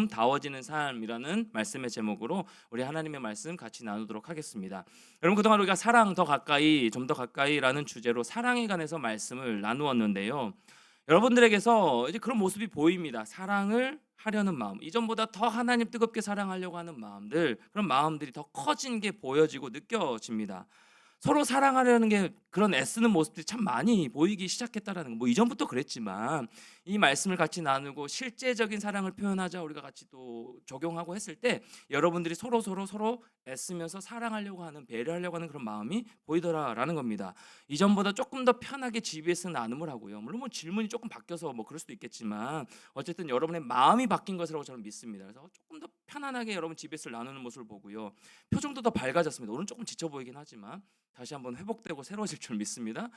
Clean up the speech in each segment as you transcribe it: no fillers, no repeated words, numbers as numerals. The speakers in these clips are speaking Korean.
다워지는 삶이라는 말씀의 제목으로 우리 하나님의 말씀 같이 나누도록 하겠습니다. 여러분, 그동안 우리가 사랑 더 가까이, 좀 더 가까이라는 주제로 사랑에 관해서 말씀을 나누었는데요. 여러분들에게서 이제 그런 모습이 보입니다. 사랑을 하려는 마음, 이전보다 더 하나님 뜨겁게 사랑하려고 하는 마음들, 그런 마음들이 더 커진 게 보여지고 느껴집니다. 서로 사랑하려는 게 그런 애쓰는 모습들이 참 많이 보이기 시작했다라는 거. 뭐 이전부터 그랬지만 이 말씀을 같이 나누고 실제적인 사랑을 표현하자 우리가 같이 또 적용하고 했을 때 여러분들이 서로 애쓰면서 사랑하려고 하는, 배려하려고 하는 그런 마음이 보이더라라는 겁니다. 이전보다 조금 더 편하게 GBS 나눔을 하고요. 물론 뭐 질문이 조금 바뀌어서 뭐 그럴 수도 있겠지만 어쨌든 여러분의 마음이 바뀐 것이라고 저는 믿습니다. 그래서 조금 더 편안하게 여러분 GBS를 나누는 모습을 보고요. 표정도 더 밝아졌습니다. 오늘 조금 지쳐 보이긴 하지만 다시 한번 회복되고 새로워질 줄 믿습니다.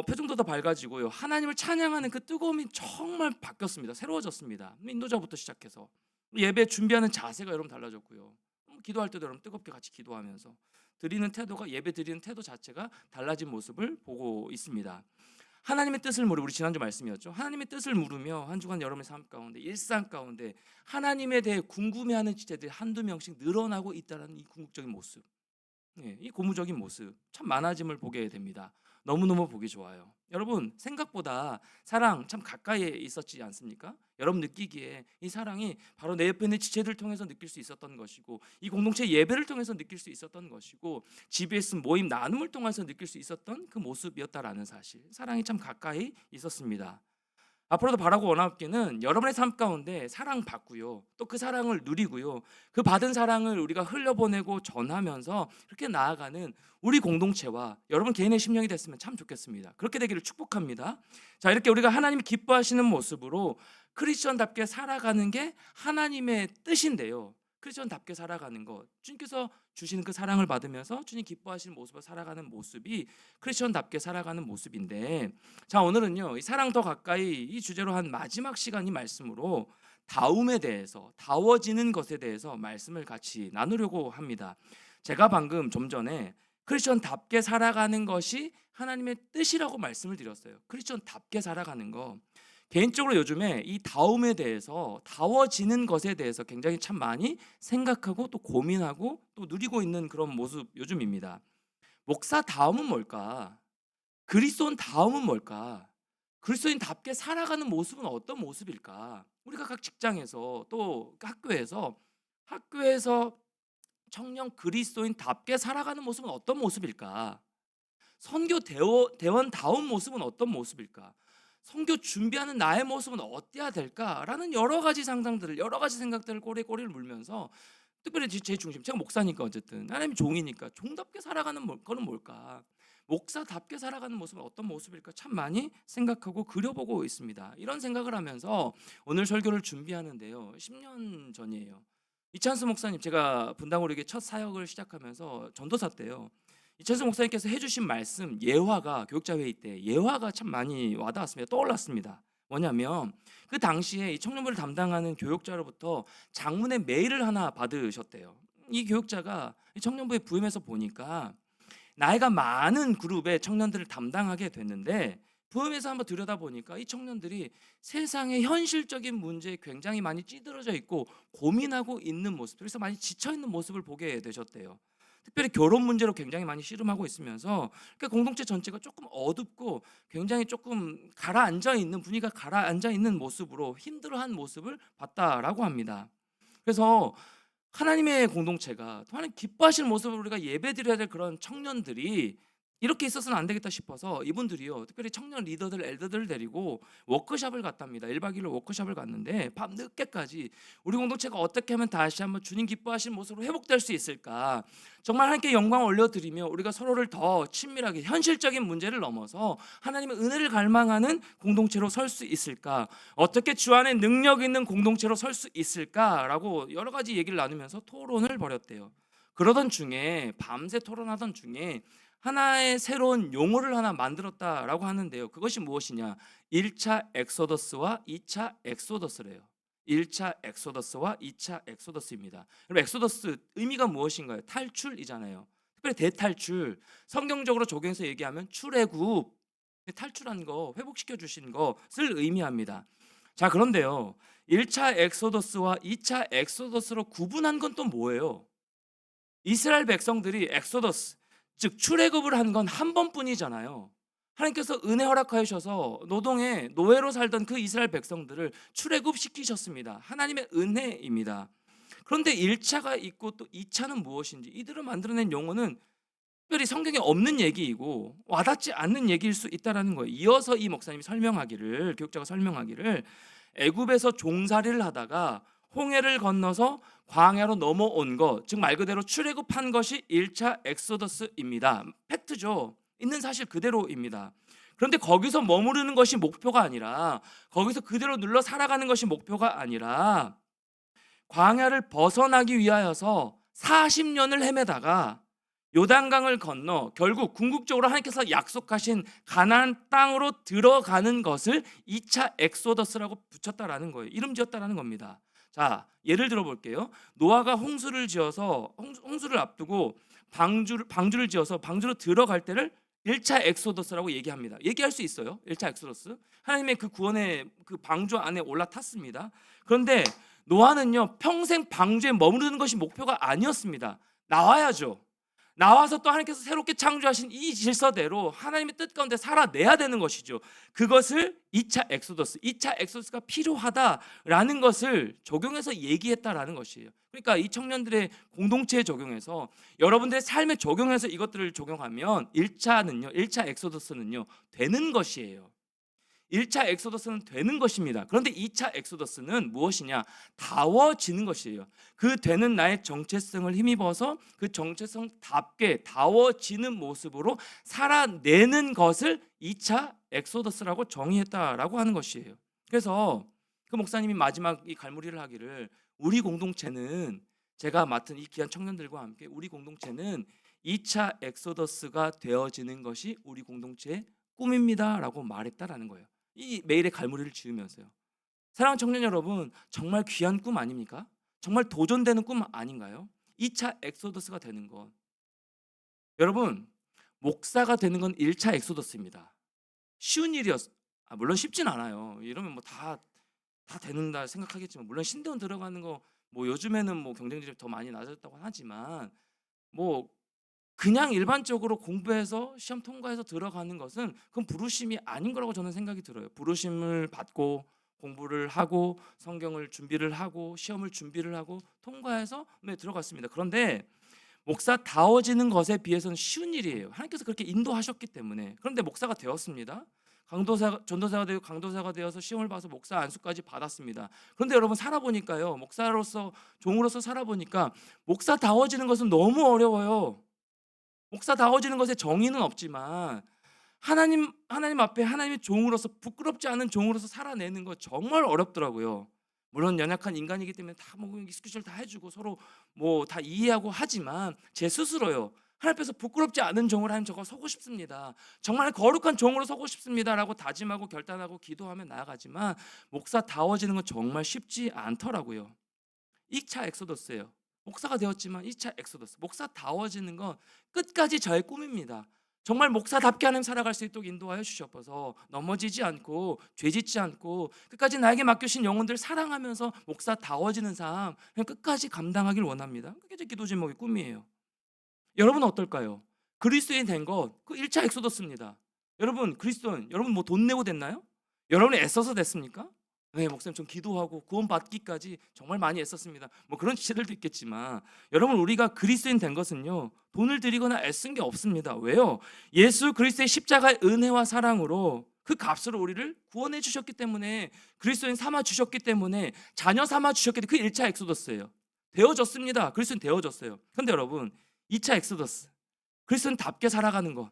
표정도 더 밝아지고요. 하나님을 찬양하는 그 뜨거움이 정말 바뀌었습니다. 새로워졌습니다. 인도자부터 시작해서 예배 준비하는 자세가 여러분 달라졌고요. 기도할 때도 여러분 뜨겁게 같이 기도하면서 드리는 태도가, 예배 드리는 태도 자체가 달라진 모습을 보고 있습니다. 하나님의 뜻을 물으, 우리 지난주 말씀이었죠. 하나님의 뜻을 물으며 한 주간 여러분의 삶 가운데, 일상 가운데 하나님에 대해 궁금해하는 지체들이 한두 명씩 늘어나고 있다는 이 궁극적인 모습, 이 고무적인 모습 참 많아짐을 보게 됩니다. 너무너무 보기 좋아요. 여러분, 생각보다 사랑 참 가까이에 있었지 않습니까? 여러분 느끼기에 이 사랑이 바로 내 옆에 있는 지체들 통해서 느낄 수 있었던 것이고, 이 공동체 예배를 통해서 느낄 수 있었던 것이고, GBS 모임 나눔을 통해서 느낄 수 있었던 그 모습이었다라는 사실, 사랑이 참 가까이 있었습니다. 앞으로도 바라고 원하기는 여러분의 삶 가운데 사랑받고요, 또 그 사랑을 누리고요, 그 받은 사랑을 우리가 흘려보내고 전하면서 그렇게 나아가는 우리 공동체와 여러분 개인의 심령이 됐으면 참 좋겠습니다. 그렇게 되기를 축복합니다. 자, 이렇게 우리가 하나님이 기뻐하시는 모습으로 크리스천답게 살아가는 게 하나님의 뜻인데요, 크리스천답게 살아가는 것, 주님께서 주시는 그 사랑을 받으면서 주님 기뻐하시는 모습을 살아가는 모습이 크리스천답게 살아가는 모습인데, 자, 오늘은요, 이 사랑 더 가까이 이 주제로 한 마지막 시간 이 말씀으로 다움에 대해서, 다워지는 것에 대해서 말씀을 같이 나누려고 합니다. 제가 방금 좀 전에 크리스천답게 살아가는 것이 하나님의 뜻이라고 말씀을 드렸어요. 크리스천답게 살아가는 거. 개인적으로 요즘에 이 다움에 대해서, 다워지는 것에 대해서 굉장히 참 많이 생각하고 또 고민하고 또 누리고 있는 그런 모습 요즘입니다. 목사 다움은 뭘까? 그리스도인 다움은 뭘까? 그리스도인답게 살아가는 모습은 어떤 모습일까? 우리가 각 직장에서 또 학교에서 청년 그리스도인답게 살아가는 모습은 어떤 모습일까? 선교 대원다운 모습은 어떤 모습일까? 선교 준비하는 나의 모습은 어때야 될까라는 여러 가지 상상들을, 여러 가지 생각들을 꼬리를 물면서, 특별히 제 중심, 제가 목사니까 어쨌든 하나님 종이니까 종답게 살아가는 거는 뭘까? 목사답게 살아가는 모습은 어떤 모습일까? 참 많이 생각하고 그려보고 있습니다. 이런 생각을 하면서 오늘 설교를 준비하는데요, 10년 전이에요. 이찬수 목사님, 제가 분당으로 이게 첫 사역을 시작하면서 전도사 때요, 이찬수 목사님께서 해주신 말씀, 예화가, 교육자 회의 때 예화가 참 많이 와닿았습니다. 떠올랐습니다. 뭐냐면 그 당시에 이 청년부를 담당하는 교육자로부터 장문의 메일을 하나 받으셨대요. 이 교육자가 이 청년부에 부임해서 보니까 나이가 많은 그룹의 청년들을 담당하게 됐는데, 부임해서 한번 들여다보니까 이 청년들이 세상의 현실적인 문제에 굉장히 많이 찌들어져 있고 고민하고 있는 모습, 그래서 많이 지쳐있는 모습을 보게 되셨대요. 특별히 결혼 문제로 굉장히 많이 씨름하고 있으면서 그러니까 공동체 전체가 조금 어둡고 굉장히 조금 가라앉아 있는, 분위기가 가라앉아 있는 모습으로 힘들어한 모습을 봤다라고 합니다. 그래서 하나님의 공동체가, 또 하나님 기뻐하시는 모습을 우리가 예배드려야 될 그런 청년들이 이렇게 있어서는 안 되겠다 싶어서 이분들이요, 특별히 청년 리더들, 엘더들을 데리고 워크숍을 갔답니다. 1박 2일로 워크숍을 갔는데 밤 늦게까지 우리 공동체가 어떻게 하면 다시 한번 주님 기뻐하시는 모습으로 회복될 수 있을까, 정말 하나님께 영광 올려드리며 우리가 서로를 더 친밀하게 현실적인 문제를 넘어서 하나님의 은혜를 갈망하는 공동체로 설 수 있을까, 어떻게 주 안에 능력 있는 공동체로 설 수 있을까라고 여러 가지 얘기를 나누면서 토론을 벌였대요. 그러던 중에, 밤새 토론하던 중에 하나의 새로운 용어를 하나 만들었다라고 하는데요, 그것이 무엇이냐? 1차 엑소더스와 2차 엑소더스래요. 1차 엑소더스와 2차 엑소더스입니다. 그럼 엑소더스 의미가 무엇인가요? 탈출이잖아요. 특별히 대탈출, 성경적으로 적용해서 얘기하면 출애굽, 탈출한 거, 회복시켜 주신 것을 의미합니다. 자, 그런데요, 1차 엑소더스와 2차 엑소더스로 구분한 건 또 뭐예요? 이스라엘 백성들이 엑소더스, 즉 출애굽을 한 건 한 번뿐이잖아요. 하나님께서 은혜 허락하여 주셔서 노동에 노예로 살던 그 이스라엘 백성들을 출애굽시키셨습니다. 하나님의 은혜입니다. 그런데 1차가 있고 또 2차는 무엇인지, 이들을 만들어낸 용어는 특별히 성경에 없는 얘기이고 와닿지 않는 얘기일 수 있다는 거예요. 이어서 이 목사님이 설명하기를, 교육자가 설명하기를, 애굽에서 종살이를 하다가 홍해를 건너서 광야로 넘어온 것, 즉 말 그대로 출애굽한 것이 1차 엑소더스입니다. 팩트죠. 있는 사실 그대로입니다. 그런데 거기서 머무르는 것이 목표가 아니라, 거기서 그대로 눌러 살아가는 것이 목표가 아니라, 광야를 벗어나기 위하여서 40년을 헤매다가 요단강을 건너 결국 궁극적으로 하나님께서 약속하신 가나안 땅으로 들어가는 것을 2차 엑소더스라고 붙였다라는 거예요. 이름 지었다라는 겁니다. 자, 예를 들어 볼게요. 노아가 홍수를 지어서 홍수를 앞두고 방주를 지어서 방주로 들어갈 때를 1차 엑소더스라고 얘기합니다. 얘기할 수 있어요. 1차 엑소더스. 하나님의 그 구원의 그 방주 안에 올라탔습니다. 그런데 노아는요, 평생 방주에 머무르는 것이 목표가 아니었습니다. 나와야죠. 나와서 또 하나님께서 새롭게 창조하신 이 질서대로 하나님의 뜻 가운데 살아내야 되는 것이죠. 그것을 2차 엑소더스, 2차 엑소더스가 필요하다라는 것을 적용해서 얘기했다라는 것이에요. 그러니까 이 청년들의 공동체에 적용해서, 여러분들의 삶에 적용해서 이것들을 적용하면 1차 엑소더스는요, 되는 것이에요. 1차 엑소더스는 되는 것입니다. 그런데 2차 엑소더스는 무엇이냐? 다워지는 것이에요. 그 되는 나의 정체성을 힘입어서 그 정체성답게 다워지는 모습으로 살아내는 것을 2차 엑소더스라고 정의했다라고 하는 것이에요. 그래서 그 목사님이 마지막 이 갈무리를 하기를, 우리 공동체는, 제가 맡은 이 귀한 청년들과 함께 우리 공동체는 2차 엑소더스가 되어지는 것이 우리 공동체의 꿈입니다라고 말했다라는 거예요. 이 메일에 갈무리를 지으면서요. 사랑하는 청년 여러분, 정말 귀한 꿈 아닙니까? 정말 도전되는 꿈 아닌가요? 2차 엑소더스가 되는 것. 여러분, 목사가 되는 건 1차 엑소더스입니다. 쉬운 물론 쉽진 않아요. 이러면 뭐 다 되는다 생각하겠지만, 물론 신대원 들어가는 거 뭐 요즘에는 뭐 경쟁률이 더 많이 낮아졌다고 하지만, 뭐 그냥 일반적으로 공부해서 시험 통과해서 들어가는 것은 그건 부르심이 아닌 거라고 저는 생각이 들어요. 부르심을 받고 공부를 하고 성경을 준비를 하고 시험을 준비를 하고 통과해서 들어갔습니다. 그런데 목사다워지는 것에 비해서는 쉬운 일이에요. 하나님께서 그렇게 인도하셨기 때문에. 그런데 목사가 되었습니다. 전도사가 되고 강도사가 되어서 시험을 봐서 목사 안수까지 받았습니다. 그런데 여러분, 살아보니까요, 목사로서, 종으로서 살아보니까 목사다워지는 것은 너무 어려워요. 목사다워지는 것에 정의는 없지만 하나님 앞에 하나님의 종으로서, 부끄럽지 않은 종으로서 살아내는 거 정말 어렵더라고요. 물론 연약한 인간이기 때문에 다 뭐 익스큐즈를 다 해주고 서로 뭐 다 이해하고 하지만, 제 스스로요, 하나님 앞에서 부끄럽지 않은 종을 하나님, 저거 서고 싶습니다, 정말 거룩한 종으로 서고 싶습니다라고 다짐하고 결단하고 기도하며 나아가지만, 목사다워지는 건 정말 쉽지 않더라고요. 2차 엑소더스예요. 목사가 되었지만 2차 엑소더스, 목사다워지는 건 끝까지 저의 꿈입니다. 정말 목사답게 하나님 살아갈 수 있도록 인도하여 주셔서 넘어지지 않고 죄짓지 않고 끝까지 나에게 맡겨신 영혼들 사랑하면서 목사다워지는 삶 그냥 끝까지 감당하길 원합니다. 그게 제 기도 제목의 꿈이에요. 여러분은 어떨까요? 그리스도인 된 것, 그 1차 엑소더스입니다. 여러분, 그리스도인, 여러분 뭐 돈 내고 됐나요? 여러분이 애써서 됐습니까? 네, 목사님, 전 기도하고 구원 받기까지 정말 많이 애썼습니다. 뭐 그런 지체들도 있겠지만, 여러분, 우리가 그리스도인 된 것은요, 돈을 들이거나 애쓴 게 없습니다. 왜요? 예수 그리스도의 십자가의 은혜와 사랑으로 그 값으로 우리를 구원해 주셨기 때문에, 그리스도인 삼아 주셨기 때문에, 자녀 삼아 주셨기 때문에, 그 1차 엑소더스예요. 되어졌습니다. 그리스도인 되어졌어요. 그런데 여러분, 2차 엑소더스, 그리스도인답게 살아가는 것,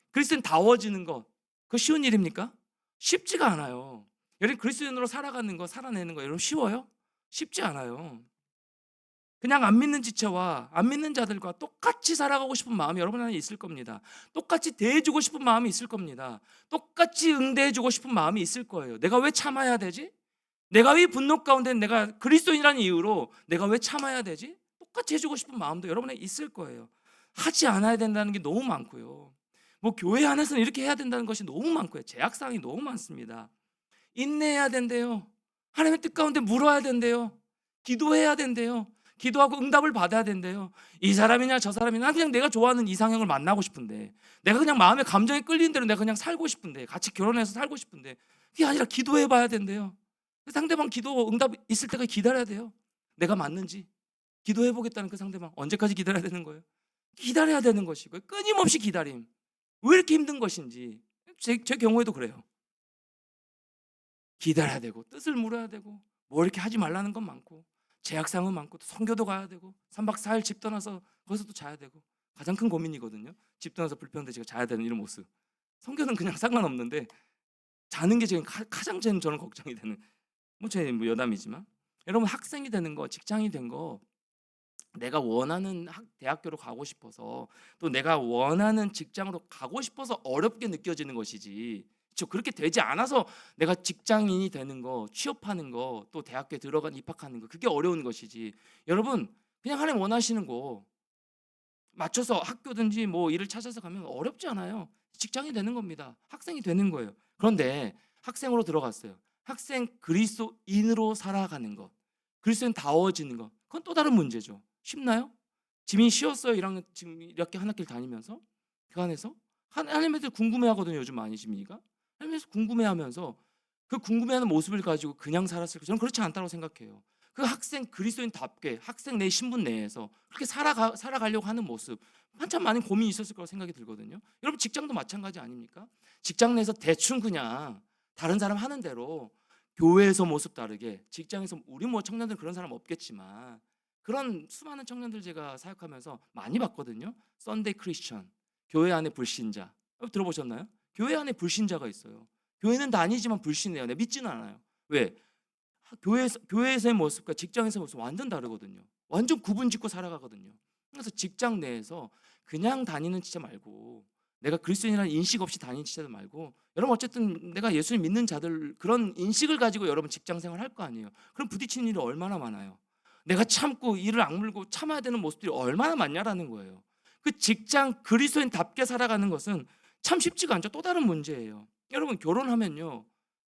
그리스도인다워지는 것, 그거 쉬운 일입니까? 쉽지가 않아요. 여러분, 그리스도인으로 살아가는 거, 살아내는 거 여러분 쉬워요? 쉽지 않아요. 그냥 안 믿는 지체와 안 믿는 자들과 똑같이 살아가고 싶은 마음이 여러분 안에 있을 겁니다. 똑같이 대해주고 싶은 마음이 있을 겁니다. 똑같이 응대해주고 싶은 마음이 있을 거예요. 내가 왜 참아야 되지? 내가 왜 분노 가운데, 내가 그리스도인이라는 이유로 내가 왜 참아야 되지? 똑같이 해주고 싶은 마음도 여러분에 있을 거예요. 하지 않아야 된다는 게 너무 많고요. 뭐 교회 안에서는 이렇게 해야 된다는 것이 너무 많고요. 제약사항이 너무 많습니다. 인내해야 된대요. 하나님의 뜻 가운데 물어야 된대요. 기도해야 된대요. 기도하고 응답을 받아야 된대요. 이 사람이냐 저 사람이냐, 난 그냥 내가 좋아하는 이상형을 만나고 싶은데, 내가 그냥 마음의 감정에 끌리는 대로 내가 그냥 살고 싶은데, 같이 결혼해서 살고 싶은데, 그게 아니라 기도해 봐야 된대요. 상대방 기도 응답 있을 때까지 기다려야 돼요. 내가 맞는지 기도해 보겠다는 그 상대방 언제까지 기다려야 되는 거예요? 기다려야 되는 것이고요. 끊임없이 기다림. 왜 이렇게 힘든 것인지, 제 경우에도 그래요. 기다려야 되고 뜻을 물어야 되고 뭐 이렇게 하지 말라는 건 많고 제약상은 많고 또 선교도 가야 되고 3박 4일 집 떠나서 거기서 또 자야 되고, 가장 큰 고민이거든요. 집 떠나서 불평한데 제가 자야 되는 이런 모습. 선교는 그냥 상관없는데 자는 게 지금 가장 저는 걱정이 되는, 뭐 제 여담이지만, 여러분 학생이 되는 거, 직장이 된 거, 내가 원하는 대학교로 가고 싶어서 또 내가 원하는 직장으로 가고 싶어서 어렵게 느껴지는 것이지, 그렇게 되지 않아서 내가 직장인이 되는 거, 취업하는 거, 또 대학교에 입학하는 거, 그게 어려운 것이지. 여러분 그냥 하나님 원하시는 거 맞춰서 학교든지 뭐 일을 찾아서 가면 어렵지 않아요. 직장이 되는 겁니다. 학생이 되는 거예요. 그런데 학생으로 들어갔어요. 학생 그리스도인으로 살아가는 것, 그리스도인다워지는 것, 그건 또 다른 문제죠. 쉽나요? 지민이 쉬웠어요. 1학년 지금 이렇게 한 학기를 다니면서 그 안에서 하나님에 대해서 궁금해하거든요. 요즘 많이 지민이가 하나님에 대해서 궁금해하면서 그 궁금해하는 모습을 가지고 그냥 살았을까? 저는 그렇지 않다고 생각해요. 그 학생 그리스도인답게 학생 내 신분 내에서 그렇게 살아가려고 하는 모습, 한참 많은 고민이 있었을 거라고 생각이 들거든요. 여러분 직장도 마찬가지 아닙니까? 직장 내에서 대충 그냥 다른 사람 하는 대로 교회에서 모습 다르게, 직장에서 우리 뭐 청년들 그런 사람 없겠지만 그런 수많은 청년들 제가 사역하면서 많이 봤거든요. 썬데이 크리스천, 교회 안에 불신자. 들어보셨나요? 교회 안에 불신자가 있어요. 교회는 다니지만 불신해요. 내 믿지는 않아요. 왜? 교회에서의 모습과 직장에서의 모습 완전 다르거든요. 완전 구분짓고 살아가거든요. 그래서 직장 내에서 그냥 다니는 지체 말고, 내가 그리스도인이라는 인식 없이 다니는 지체들 말고, 여러분 어쨌든 내가 예수님 믿는 자들 그런 인식을 가지고 여러분 직장 생활 할 거 아니에요. 그럼 부딪히는 일이 얼마나 많아요. 내가 참고 이를 악물고 참아야 되는 모습들이 얼마나 많냐라는 거예요. 그 직장 그리스도인답게 살아가는 것은 참 쉽지가 않죠. 또 다른 문제예요. 여러분 결혼하면요,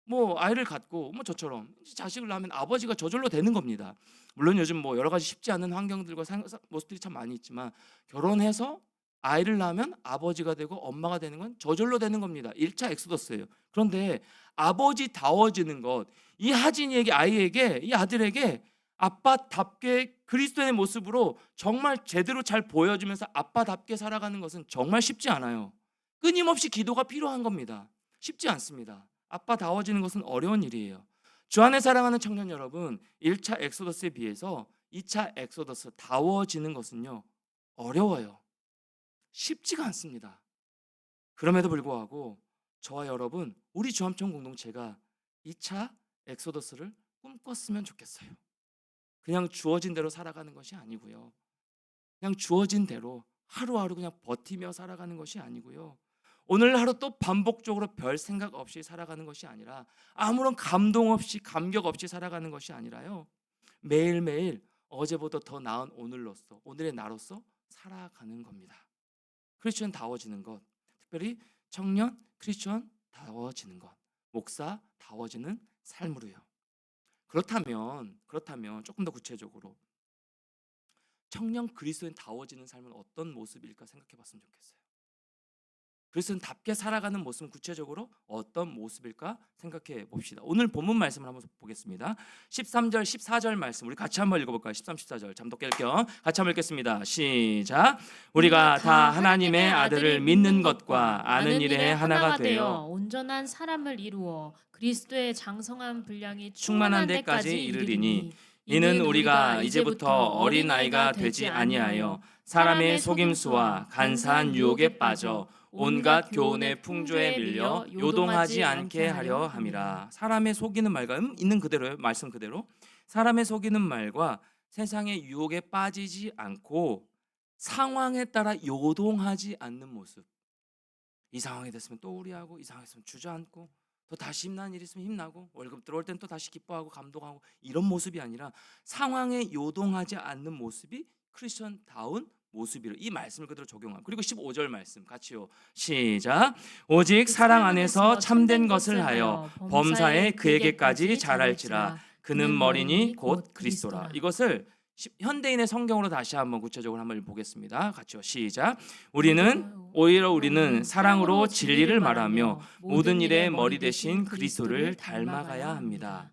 뭐 아이를 갖고 뭐 저처럼 자식을 낳으면 아버지가 저절로 되는 겁니다. 물론 요즘 뭐 여러 가지 쉽지 않은 환경들과 모습들이 참 많이 있지만, 결혼해서 아이를 낳으면 아버지가 되고 엄마가 되는 건 저절로 되는 겁니다. 1차 엑소더스예요. 그런데 아버지다워지는 것, 이 하진이에게, 아이에게, 이 아들에게 아빠답게 그리스도의 모습으로 정말 제대로 잘 보여주면서 아빠답게 살아가는 것은 정말 쉽지 않아요. 끊임없이 기도가 필요한 겁니다. 쉽지 않습니다. 아빠다워지는 것은 어려운 일이에요. 주 안에 사랑하는 청년 여러분, 1차 엑소더스에 비해서 2차 엑소더스 다워지는 것은요, 어려워요. 쉽지가 않습니다. 그럼에도 불구하고 저와 여러분, 우리 주암청 공동체가 2차 엑소더스를 꿈꿨으면 좋겠어요. 그냥 주어진 대로 살아가는 것이 아니고요, 그냥 주어진 대로 하루하루 그냥 버티며 살아가는 것이 아니고요, 오늘 하루 또 반복적으로 별 생각 없이 살아가는 것이 아니라, 아무런 감동 없이 감격 없이 살아가는 것이 아니라요, 매일매일 어제보다 더 나은 오늘로서, 오늘의 나로서 살아가는 겁니다. 크리스천다워지는 것, 특별히 청년 크리스천다워지는 것, 목사다워지는 삶으로요. 그렇다면 조금 더 구체적으로 청년 그리스도인다워지는 삶은 어떤 모습일까 생각해 봤으면 좋겠어요. 그리스도인답게 살아가는 모습은 구체적으로 어떤 모습일까 생각해 봅시다. 오늘 본문 말씀을 한번 보겠습니다. 13절 14절 말씀 우리 같이 한번 읽어볼까요? 13, 14절 잠도 깰 겸 같이 한번 읽겠습니다. 시작. 우리가 다 하나님의 아들을 믿는 것과 아는 일에 하나가 되어 온전한 사람을 이루어 그리스도의 장성한 분량이 충만한 데까지 이르리니, 이는 우리가 이제부터 어린 아이가 되지 아니하여 사람의 속임수와 간사한 유혹에 빠져 온갖 교훈의 풍조에 밀려 요동하지 않게 하려 함이라. 사람의 속이는 말과 있는 그대로요, 말씀 그대로. 사람의 속이는 말과 세상의 유혹에 빠지지 않고 상황에 따라 요동하지 않는 모습. 이 상황이 됐으면 또 우리하고, 이 상황이 됐으면 주저앉고, 또 다시 힘나는 일이 있으면 힘나고, 월급 들어올 땐 또 다시 기뻐하고 감동하고, 이런 모습이 아니라 상황에 요동하지 않는 모습이 크리스천다운 모습이라, 이 말씀을 그대로 적용하고. 그리고 15절 말씀 같이요. 시작. 오직 사랑 안에서 참된 것을 하여 범사에 그에게까지 잘할지라. 그는 머리니 곧 그리스도라. 이것을 현대인의 성경으로 다시 한번 구체적으로 한번 보겠습니다. 같이요. 시작. 우리는 사랑으로 진리를 말하며 모든 일의 머리 대신 그리스도를 닮아가야 합니다.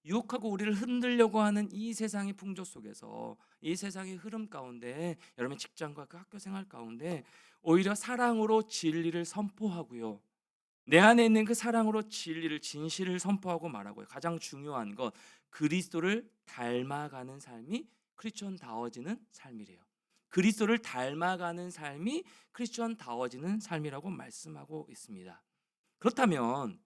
유혹하고 우리를 흔들려고 하는 이 세상의 풍조 속에서, 이 세상의 흐름 가운데, 여러분 직장과 그 학교 생활 가운데 오히려 사랑으로 진리를 선포하고요, 내 안에 있는 그 사랑으로 진리를, 진실을 선포하고 말하고요, 가장 중요한 것, 그리스도를 닮아가는 삶이 크리스천다워지는 삶이래요. 그리스도를 닮아가는 삶이 크리스천다워지는 삶이라고 말씀하고 있습니다. 그렇다면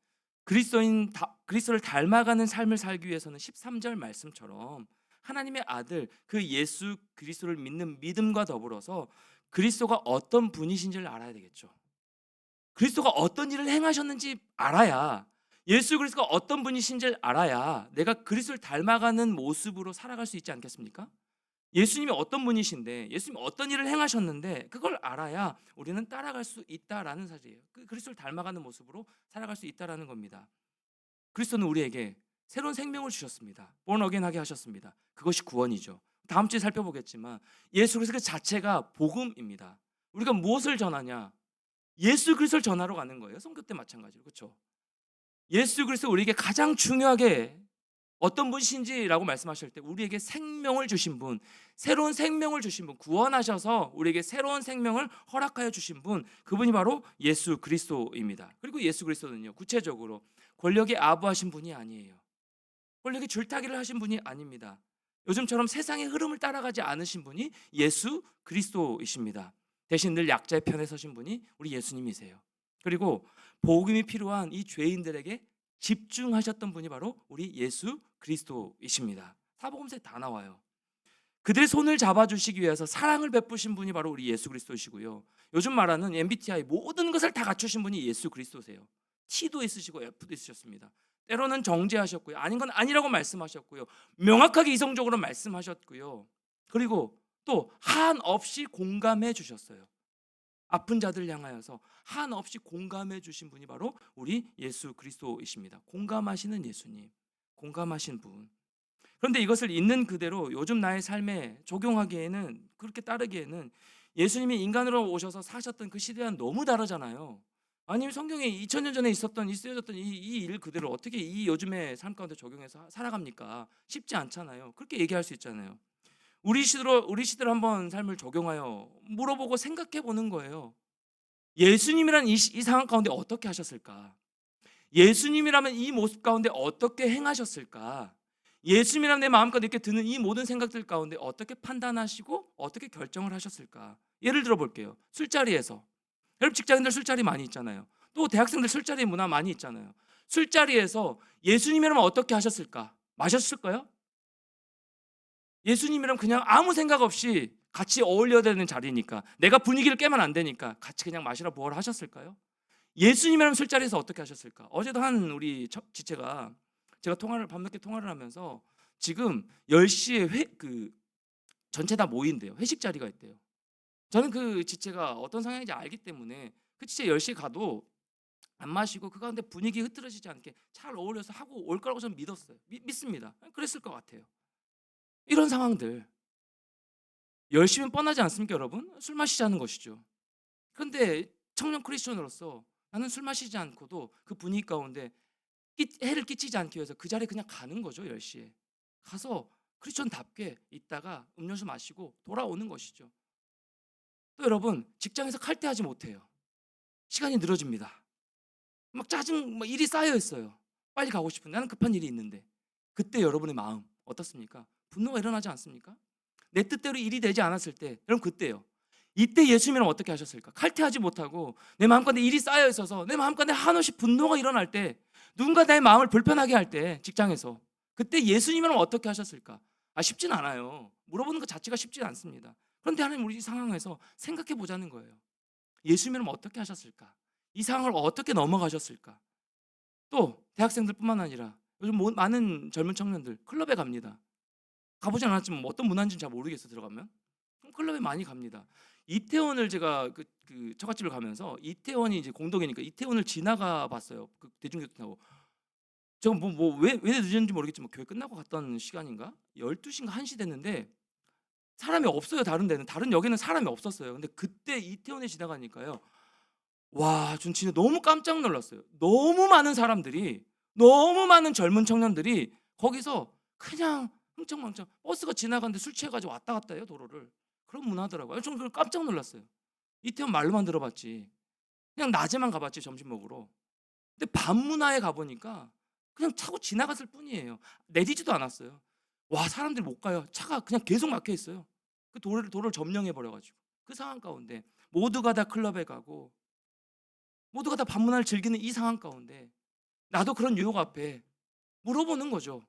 그리스도를 닮아가는 삶을 살기 위해서는 13절 말씀처럼 하나님의 아들 그 예수 그리스도를 믿는 믿음과 더불어서 그리스도가 어떤 분이신지를 알아야 되겠죠. 그리스도가 어떤 일을 행하셨는지 알아야, 예수 그리스도가 어떤 분이신지를 알아야 내가 그리스도를 닮아가는 모습으로 살아갈 수 있지 않겠습니까? 예수님이 어떤 분이신데, 예수님이 어떤 일을 행하셨는데 그걸 알아야 우리는 따라갈 수 있다라는 사실이에요. 그리스도를 닮아가는 모습으로 살아갈 수 있다라는 겁니다. 그리스도는 우리에게 새로운 생명을 주셨습니다. born again 하게 하셨습니다. 그것이 구원이죠. 다음 주에 살펴보겠지만 예수 그리스도 그 자체가 복음입니다. 우리가 무엇을 전하냐? 예수 그리스도를 전하러 가는 거예요. 선교 때 마찬가지로. 그렇죠? 예수 그리스도 우리에게 가장 중요하게 어떤 분이신지라고 말씀하실 때 우리에게 생명을 주신 분, 새로운 생명을 주신 분, 구원하셔서 우리에게 새로운 생명을 허락하여 주신 분, 그분이 바로 예수 그리스도입니다. 그리고 예수 그리스도는요, 구체적으로 권력이 아부하신 분이 아니에요. 권력이 줄타기를 하신 분이 아닙니다. 요즘처럼 세상의 흐름을 따라가지 않으신 분이 예수 그리스도이십니다. 대신 늘 약자의 편에 서신 분이 우리 예수님이세요. 그리고 복음이 필요한 이 죄인들에게 집중하셨던 분이 바로 우리 예수 그리스도이십니다. 사복음서에 다 나와요. 그들의 손을 잡아주시기 위해서 사랑을 베푸신 분이 바로 우리 예수 그리스도이시고요, 요즘 말하는 MBTI 모든 것을 다 갖추신 분이 예수 그리스도세요. T도 있으시고 F도 있으셨습니다. 때로는 정죄하셨고요, 아닌 건 아니라고 말씀하셨고요, 명확하게 이성적으로 말씀하셨고요, 그리고 또 한없이 공감해 주셨어요. 아픈 자들 향하여서 한없이 공감해 주신 분이 바로 우리 예수 그리스도이십니다. 공감하시는 예수님, 공감하신 분. 그런데 이것을 있는 그대로 요즘 나의 삶에 적용하기에는, 그렇게 따르기에는 예수님이 인간으로 오셔서 사셨던 그 시대와는 너무 다르잖아요. 아니면 성경에 2000년 전에 있었던 쓰여졌던 이 일 그대로 어떻게 이 요즘의 삶 가운데 적용해서 살아갑니까? 쉽지 않잖아요. 그렇게 얘기할 수 있잖아요. 우리 시대로 한번 삶을 적용하여 물어보고 생각해 보는 거예요. 예수님이란 이 상황 가운데 어떻게 하셨을까? 예수님이라면 이 모습 가운데 어떻게 행하셨을까? 예수님이라면 내 마음 가운데 이렇게 드는 이 모든 생각들 가운데 어떻게 판단하시고 어떻게 결정을 하셨을까? 예를 들어 볼게요. 술자리에서, 여러분 직장인들 술자리 많이 있잖아요. 또 대학생들 술자리 문화 많이 있잖아요. 술자리에서 예수님이라면 어떻게 하셨을까? 마셨을까요? 예수님이랑 그냥 아무 생각 없이 같이 어울려야 되는 자리니까, 내가 분위기를 깨면 안 되니까 같이 그냥 마시라 부어라 하셨을까요? 예수님이랑 술자리에서 어떻게 하셨을까? 어제도 한 우리 지체가, 제가 밤늦게 통화를 하면서 지금 10시에 전체 다 모인대요. 회식 자리가 있대요. 저는 그 지체가 어떤 성향인지 알기 때문에 그 지체 10시에 가도 안 마시고 그 가운데 분위기 흐트러지지 않게 잘 어울려서 하고 올 거라고 저는 믿었어요. 믿습니다. 그랬을 것 같아요. 이런 상황들, 열심히 뻔하지 않습니까, 여러분? 술 마시지 않는 것이죠. 그런데 청년 크리스천으로서 나는 술 마시지 않고도 그 분위기 가운데 해를 끼치지 않기 위해서 그 자리에 그냥 가는 거죠. 10시에 가서 크리스천답게 있다가 음료수 마시고 돌아오는 것이죠. 또 여러분, 직장에서 칼퇴하지 못해요. 시간이 늘어집니다. 막 일이 쌓여 있어요. 빨리 가고 싶은, 나는 급한 일이 있는데, 그때 여러분의 마음 어떻습니까? 분노가 일어나지 않습니까? 내 뜻대로 일이 되지 않았을 때, 여러분 그때요, 이때 예수님은 어떻게 하셨을까? 칼퇴하지 못하고 내 마음가운데 일이 쌓여 있어서 내 마음가운데 한없이 분노가 일어날 때, 누군가 내 마음을 불편하게 할 때, 직장에서 그때 예수님은 어떻게 하셨을까? 쉽진 않아요. 물어보는 것 자체가 쉽지 않습니다. 그런데 하나님, 우리 이 상황에서 생각해 보자는 거예요. 예수님은 어떻게 하셨을까? 이 상황을 어떻게 넘어가셨을까? 또 대학생들뿐만 아니라 요즘 많은 젊은 청년들 클럽에 갑니다. 가보진 않았지만 어떤 문화인지는 잘 모르겠어. 들어가면 클럽에 많이 갑니다. 이태원을 제가 처갓집을 가면서, 이태원이 이제 공동이니까 이태원을 지나가 봤어요. 그 대중교통 타고. 제가 왜 늦었는지 모르겠지만 교회 끝나고 갔던 시간인가? 12시인가 1시 됐는데 사람이 없어요. 다른 데는. 다른 역에는 사람이 없었어요. 근데 그때 이태원에 지나가니까요. 와, 전 진짜 너무 깜짝 놀랐어요. 너무 많은 사람들이, 너무 많은 젊은 청년들이 거기서 그냥 흥청망청 버스가 지나가는데 술 취해가지고 왔다 갔다 해요, 도로를. 그런 문화더라고요. 저는 그걸 깜짝 놀랐어요. 이태원 말로만 들어봤지. 그냥 낮에만 가봤지, 점심 먹으러. 근데 밤 문화에 가보니까 그냥 차고 지나갔을 뿐이에요. 내리지도 않았어요. 와, 사람들이 못 가요. 차가 그냥 계속 막혀 있어요. 그 도로를 점령해 버려가지고. 그 상황 가운데 모두가 다 클럽에 가고 모두가 다 밤문화를 즐기는 이 상황 가운데 나도 그런 유혹 앞에 물어보는 거죠.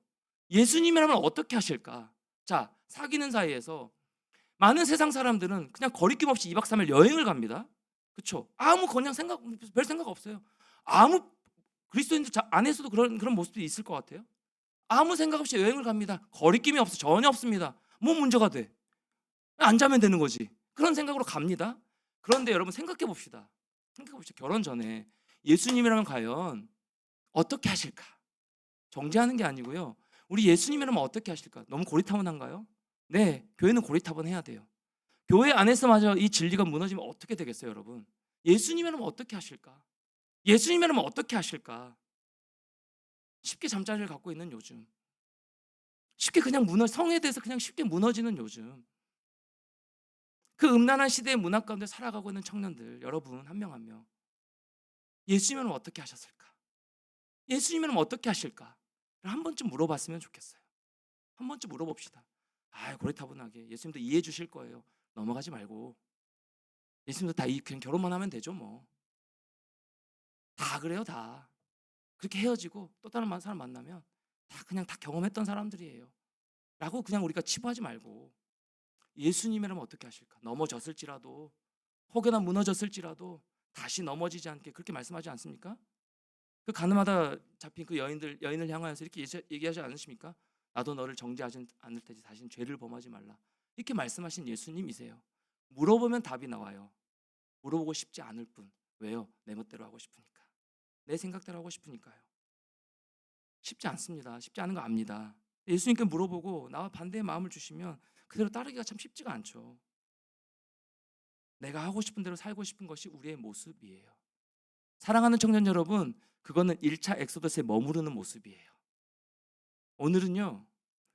예수님이라면 어떻게 하실까? 자, 사귀는 사이에서 많은 세상 사람들은 그냥 거리낌 없이 2박 3일 여행을 갑니다. 그렇죠? 아무 그냥 별 생각 없어요. 아무 그리스도인들 안에서도 그런 모습이 있을 것 같아요. 아무 생각 없이 여행을 갑니다. 거리낌이 없어, 전혀 없습니다. 뭐 문제가 돼? 안 자면 되는 거지. 그런 생각으로 갑니다. 그런데 여러분 생각해 봅시다. 결혼 전에 예수님이라면 과연 어떻게 하실까? 정죄하는 게 아니고요. 우리 예수님이라면 어떻게 하실까? 너무 고리타분한가요? 네, 교회는 고리타분해야 돼요. 교회 안에서마저 이 진리가 무너지면 어떻게 되겠어요, 여러분? 예수님이라면 어떻게 하실까? 예수님이라면 어떻게 하실까? 쉽게 잠자리를 갖고 있는 요즘, 쉽게 그냥 성에 대해서 그냥 쉽게 무너지는 요즘, 그 음란한 시대의 문화 가운데 살아가고 있는 청년들, 여러분 한 명 한 명, 예수님이라면 어떻게 하셨을까? 예수님이라면 어떻게 하실까? 한 번쯤 물어봤으면 좋겠어요. 한 번쯤 물어봅시다. 아, 고리타분하게 예수님도 이해해 주실 거예요. 넘어가지 말고 예수님도 그냥 결혼만 하면 되죠 뭐. 다 그래요 다. 그렇게 헤어지고 또 다른 사람 만나면 다 그냥 다 경험했던 사람들이에요. 라고 그냥 우리가 치부하지 말고 예수님이라면 어떻게 하실까? 넘어졌을지라도 혹여나 무너졌을지라도 다시 넘어지지 않게 그렇게 말씀하지 않습니까? 그 가늠하다 잡힌 그 여인을 향하여서 이렇게 얘기하지 않으십니까? 나도 너를 정죄하지 않을 테지 다시는 죄를 범하지 말라. 이렇게 말씀하신 예수님이세요. 물어보면 답이 나와요. 물어보고 싶지 않을 뿐. 왜요? 내 멋대로 하고 싶으니까. 내 생각대로 하고 싶으니까요. 쉽지 않습니다. 쉽지 않은 거 압니다. 예수님께 물어보고 나와 반대의 마음을 주시면 그대로 따르기가 참 쉽지가 않죠. 내가 하고 싶은 대로 살고 싶은 것이 우리의 모습이에요. 사랑하는 청년 여러분, 그거는 1차 엑소더스에 머무르는 모습이에요. 오늘은요,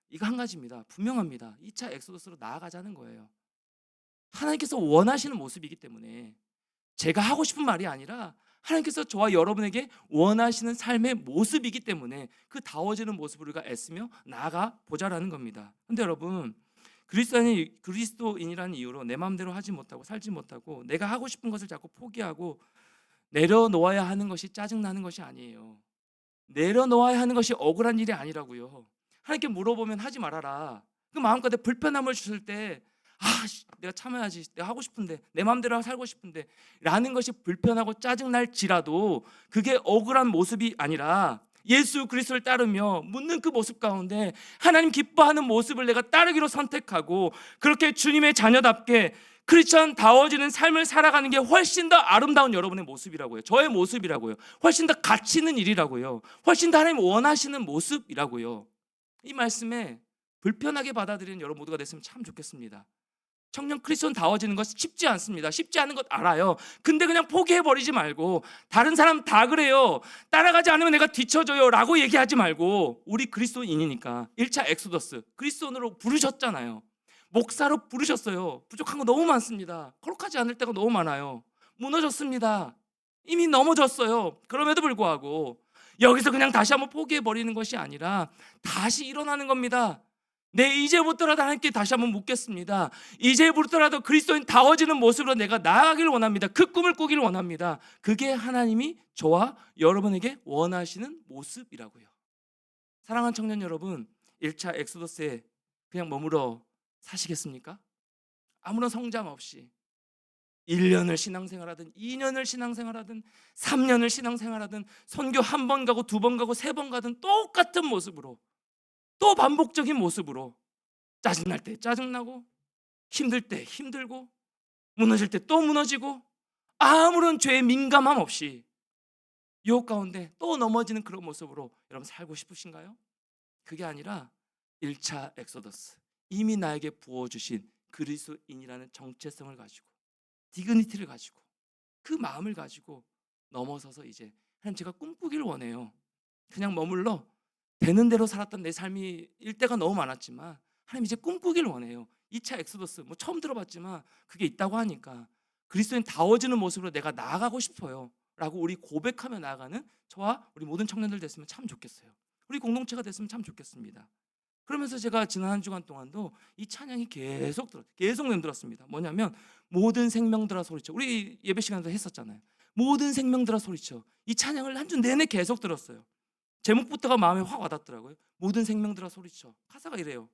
이거 한 가지입니다. 분명합니다. 2차 엑소더스로 나아가자는 거예요. 하나님께서 원하시는 모습이기 때문에 제가 하고 싶은 말이 아니라 하나님께서 저와 여러분에게 원하시는 삶의 모습이기 때문에 그 다워지는 모습을 우리가 애쓰며 나아가 보자라는 겁니다. 근데 여러분, 그리스도인이라는 이유로 내 마음대로 하지 못하고 살지 못하고 내가 하고 싶은 것을 자꾸 포기하고 내려놓아야 하는 것이 짜증나는 것이 아니에요. 내려놓아야 하는 것이 억울한 일이 아니라고요. 하나님께 물어보면 하지 말아라. 그 마음가짐 불편함을 주실 때 내가 참아야지. 내가 하고 싶은데 내 마음대로 살고 싶은데 라는 것이 불편하고 짜증날지라도 그게 억울한 모습이 아니라 예수 그리스도를 따르며 묻는 그 모습 가운데 하나님 기뻐하는 모습을 내가 따르기로 선택하고 그렇게 주님의 자녀답게 크리스천다워지는 삶을 살아가는 게 훨씬 더 아름다운 여러분의 모습이라고요. 저의 모습이라고요. 훨씬 더 가치 있는 일이라고요. 훨씬 더 하나님 원하시는 모습이라고요. 이 말씀에 불편하게 받아들이는 여러분 모두가 됐으면 참 좋겠습니다. 청년 크리스천다워지는 것 쉽지 않습니다. 쉽지 않은 것 알아요. 근데 그냥 포기해버리지 말고 다른 사람 다 그래요. 따라가지 않으면 내가 뒤처져요 라고 얘기하지 말고 우리 그리스도인이니까 1차 엑소더스 그리스도인으로 부르셨잖아요. 목사로 부르셨어요. 부족한 거 너무 많습니다. 거룩하지 않을 때가 너무 많아요. 무너졌습니다. 이미 넘어졌어요. 그럼에도 불구하고 여기서 그냥 다시 한번 포기해버리는 것이 아니라 다시 일어나는 겁니다. 네, 이제부터라도 하나님께 다시 한번 묻겠습니다. 이제부터라도 그리스도인 다워지는 모습으로 내가 나아가길 원합니다. 그 꿈을 꾸길 원합니다. 그게 하나님이 저와 여러분에게 원하시는 모습이라고요. 사랑하는 청년 여러분, 1차 엑소더스에 그냥 머물러 사시겠습니까? 아무런 성장 없이 1년을 신앙생활하든 2년을 신앙생활하든 3년을 신앙생활하든 선교 한 번 가고 2번 가고 3번 가든 똑같은 모습으로 또 반복적인 모습으로 짜증날 때 짜증나고 힘들 때 힘들고 무너질 때 또 무너지고 아무런 죄에 민감함 없이 유혹 가운데 또 넘어지는 그런 모습으로 여러분 살고 싶으신가요? 그게 아니라 1차 엑소더스, 이미 나에게 부어주신 그리스도인이라는 정체성을 가지고, 디그니티를 가지고, 그 마음을 가지고 넘어서서 이제 하나님, 제가 꿈꾸기를 원해요. 그냥 머물러 되는 대로 살았던 내 삶이 일대가 너무 많았지만 하나님, 이제 꿈꾸기를 원해요. 2차 엑소더스, 뭐 처음 들어봤지만 그게 있다고 하니까 그리스도인 다워지는 모습으로 내가 나아가고 싶어요 라고 우리 고백하며 나아가는 저와 우리 모든 청년들 됐으면 참 좋겠어요. 우리 공동체가 됐으면 참 좋겠습니다. 그러면서 제가 지난 한 주간 동안도 이 찬양이 계속 맴돌았습니다. 뭐냐면 모든 생명들아 소리쳐. 우리 예배 시간에도 했었잖아요. 모든 생명들아 소리쳐. 이 찬양을 한 주 내내 계속 들었어요. 제목부터가 마음에 확 와닿더라고요. 모든 생명들아 소리쳐. 가사가 이래요.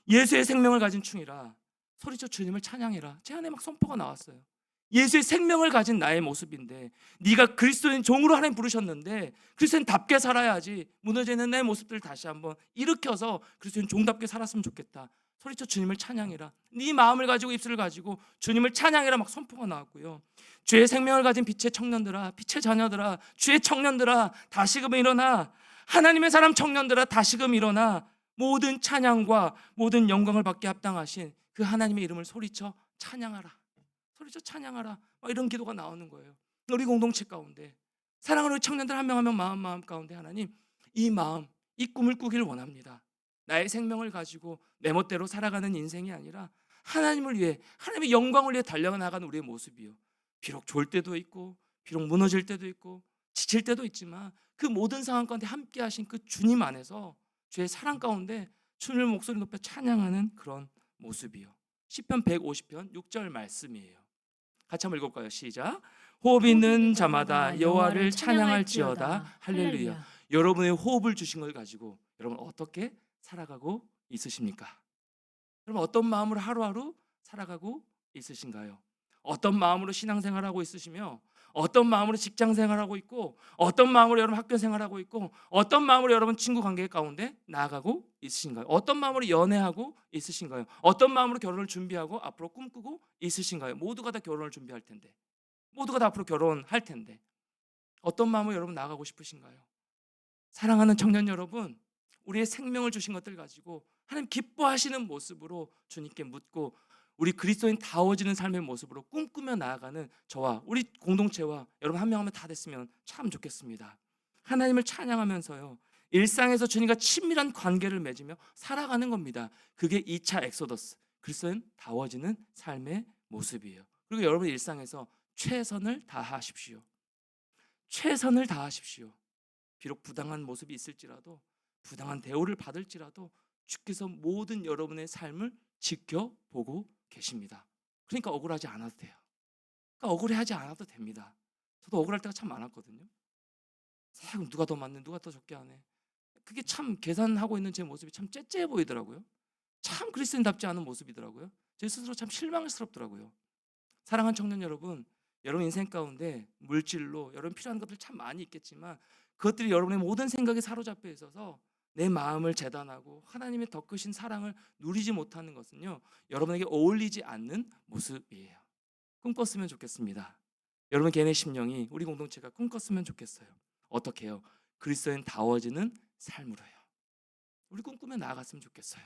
예수의 생명을 가진 충이라 소리쳐 주님을 찬양해라. 제 안에 막 선포가 나왔어요. 예수의 생명을 가진 나의 모습인데, 네가 그리스도인 종으로 하나님 부르셨는데 그리스도인답게 살아야지. 무너져 있는 내 모습들을 다시 한번 일으켜서 그리스도인 종답게 살았으면 좋겠다. 소리쳐 주님을 찬양해라. 네 마음을 가지고 입술을 가지고 주님을 찬양해라 막 선포가 나왔고요. 주의 생명을 가진 빛의 청년들아, 빛의 자녀들아, 주의 청년들아, 다시금 일어나. 하나님의 사람 청년들아, 다시금 일어나. 모든 찬양과 모든 영광을 받게 합당하신 그 하나님의 이름을 소리쳐 찬양하라. 소리쳐 찬양하라. 막 이런 기도가 나오는 거예요. 우리 공동체 가운데 사랑하는 우리 청년들 한 명 한 명 마음 가운데 하나님, 이 마음, 이 꿈을 꾸기를 원합니다. 나의 생명을 가지고 내 멋대로 살아가는 인생이 아니라 하나님을 위해, 하나님의 영광을 위해 달려나가는 우리의 모습이요. 비록 좋을 때도 있고 비록 무너질 때도 있고 지칠 때도 있지만 그 모든 상황 가운데 함께 하신 그 주님 안에서 주의 사랑 가운데 주님을 목소리 높여 찬양하는 그런 모습이요. 시편 150편 6절 말씀이에요. 같이 한번 읽어볼까요? 시작. 호흡 있는 자마다 여호와를 찬양할지어다. 할렐루야. 여러분의 호흡을 주신 걸 가지고 여러분 어떻게 살아가고 있으십니까? 여러분 어떤 마음으로 하루하루 살아가고 있으신가요? 어떤 마음으로 신앙생활하고 있으시며, 어떤 마음으로 직장생활하고 있고, 어떤 마음으로 여러분 학교생활하고 있고, 어떤 마음으로 여러분 친구 관계 가운데 나아가고 있으신가요? 어떤 마음으로 연애하고 있으신가요? 어떤 마음으로 결혼을 준비하고 앞으로 꿈꾸고 있으신가요? 모두가 다 결혼을 준비할 텐데, 모두가 다 앞으로 결혼할 텐데 어떤 마음으로 여러분 나아가고 싶으신가요? 사랑하는 청년 여러분, 우리의 생명을 주신 것들 가지고 하나님 기뻐하시는 모습으로 주님께 묻고 우리 그리스도인 다워지는 삶의 모습으로 꿈꾸며 나아가는 저와 우리 공동체와 여러분 한 명 한 명 다 됐으면 참 좋겠습니다. 하나님을 찬양하면서요, 일상에서 주님과 친밀한 관계를 맺으며 살아가는 겁니다. 그게 2차 엑소더스, 그리스도인 다워지는 삶의 모습이에요. 그리고 여러분 일상에서 최선을 다하십시오. 최선을 다하십시오. 비록 부당한 모습이 있을지라도, 부당한 대우를 받을지라도 주께서 모든 여러분의 삶을 지켜보고 계십니다. 그러니까 억울하지 않아도 돼요. 그러니까 억울해하지 않아도 됩니다. 저도 억울할 때가 참 많았거든요. 그럼 누가 더 맞네, 누가 더 적게 하네. 그게 참 계산하고 있는 제 모습이 참 째째해 보이더라고요. 참 그리스도인답지 않은 모습이더라고요. 제 스스로 참 실망스럽더라고요. 사랑하는 청년 여러분, 여러분 인생 가운데 물질로 여러분 필요한 것들 참 많이 있겠지만 그것들이 여러분의 모든 생각에 사로잡혀 있어서 내 마음을 재단하고 하나님의 더 크신 사랑을 누리지 못하는 것은요, 여러분에게 어울리지 않는 모습이에요. 꿈꿨으면 좋겠습니다. 여러분 개인의 심령이, 우리 공동체가 꿈꿨으면 좋겠어요. 어떻게 해요? 그리스도인 다워지는 삶으로요. 우리 꿈꾸며 나아갔으면 좋겠어요.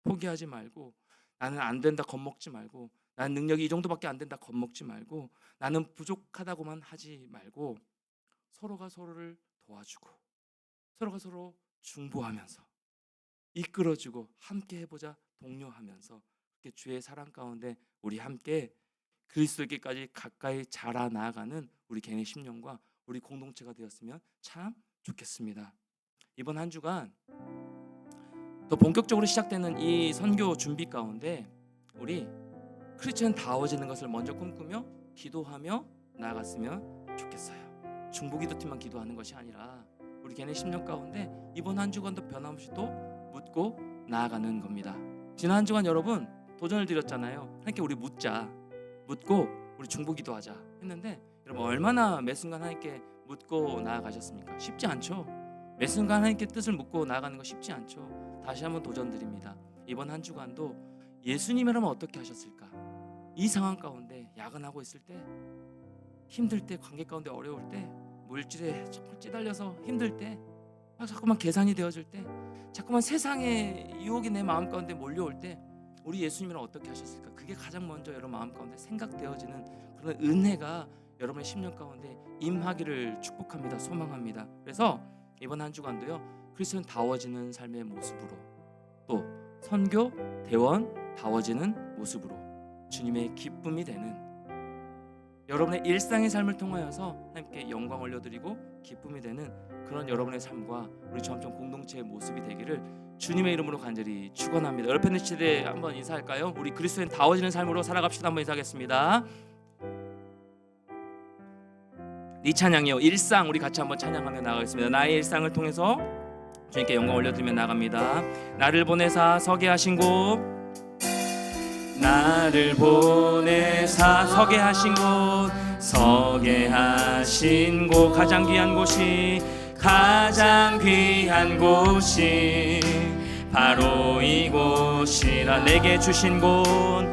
포기하지 말고, 나는 안 된다 겁먹지 말고, 나는 능력이 이 정도밖에 안 된다 겁먹지 말고, 나는 부족하다고만 하지 말고, 서로가 서로를 도와주고 서로가 서로 중보하면서 이끌어주고 함께 해보자 독려하면서 그렇게 주의 사랑 가운데 우리 함께 그리스도께까지 가까이 자라나가는 우리 개인의 심령과 우리 공동체가 되었으면 참 좋겠습니다. 이번 한 주간 더 본격적으로 시작되는 이 선교 준비 가운데 우리 크리스천 다워지는 것을 먼저 꿈꾸며 기도하며 나아갔으면 좋겠어요. 중보기도팀만 기도하는 것이 아니라 우리 개인의 심령 가운데 이번 한 주간도 변함없이 또 묻고 나아가는 겁니다. 지난 한 주간 여러분 도전을 드렸잖아요. 하나님께 우리 묻고 우리 중보기도하자 했는데, 여러분 얼마나 매 순간 하나님께 묻고 나아가셨습니까? 쉽지 않죠. 매 순간 하나님께 뜻을 묻고 나아가는 거 쉽지 않죠. 다시 한번 도전드립니다. 이번 한 주간도 예수님이라면 어떻게 하셨을까? 이 상황 가운데 야근하고 있을 때, 힘들 때, 관계 가운데 어려울 때 물질에 자꾸 찌달려서 힘들 때, 자꾸만 계산이 되어질 때, 자꾸만 세상의 유혹이 내 마음 가운데 몰려올 때 우리 예수님이랑 어떻게 하셨을까? 그게 가장 먼저 여러분 마음 가운데 생각되어지는 그런 은혜가 여러분의 심령 가운데 임하기를 축복합니다. 소망합니다. 그래서 이번 한 주간도요, 그리스도인다워지는 삶의 모습으로, 또 선교, 대원 다워지는 모습으로 주님의 기쁨이 되는, 여러분의 일상의 삶을 통하여서 하나님께 영광 올려드리고 기쁨이 되는 그런 여러분의 삶과 우리 점점 공동체의 모습이 되기를 주님의 이름으로 간절히 축원합니다. 여러분 시대에 한번 인사할까요? 우리 그리스도인 다워지는 삶으로 살아갑시다. 한번 인사하겠습니다. 네 찬양이요, 일상, 우리 같이 한번 찬양하며 나가겠습니다. 나의 일상을 통해서 주님께 영광 올려드리며 나갑니다. 나를 보내사 서게 하신 곳, 나를 보내사 서게 하신 곳, 서게 하신 곳, 가장 귀한 곳이, 가장 귀한 곳이 바로 이곳이라. 내게 주신 곳,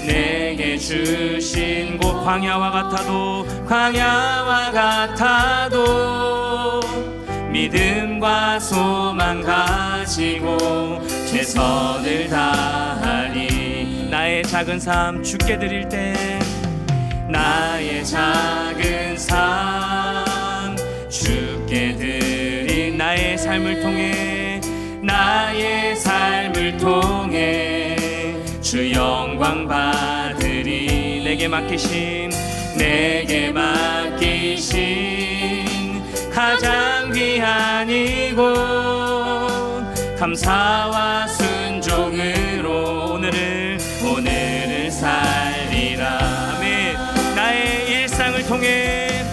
내게 주신 곳, 광야와 같아도, 광야와 같아도 믿음과 소망 가지고 최선을 다하리. 나의 작은 삶 주께 드릴 때, 나의 작은 삶 주께 드린, 나의 삶을 통해, 나의 삶을 통해 주 영광 받으리. 내게 맡기신, 내게 맡기신 가장 귀한 이곳, 감사와 순종으로 오늘을 살리라. 아멘. 나의 일상을 통해,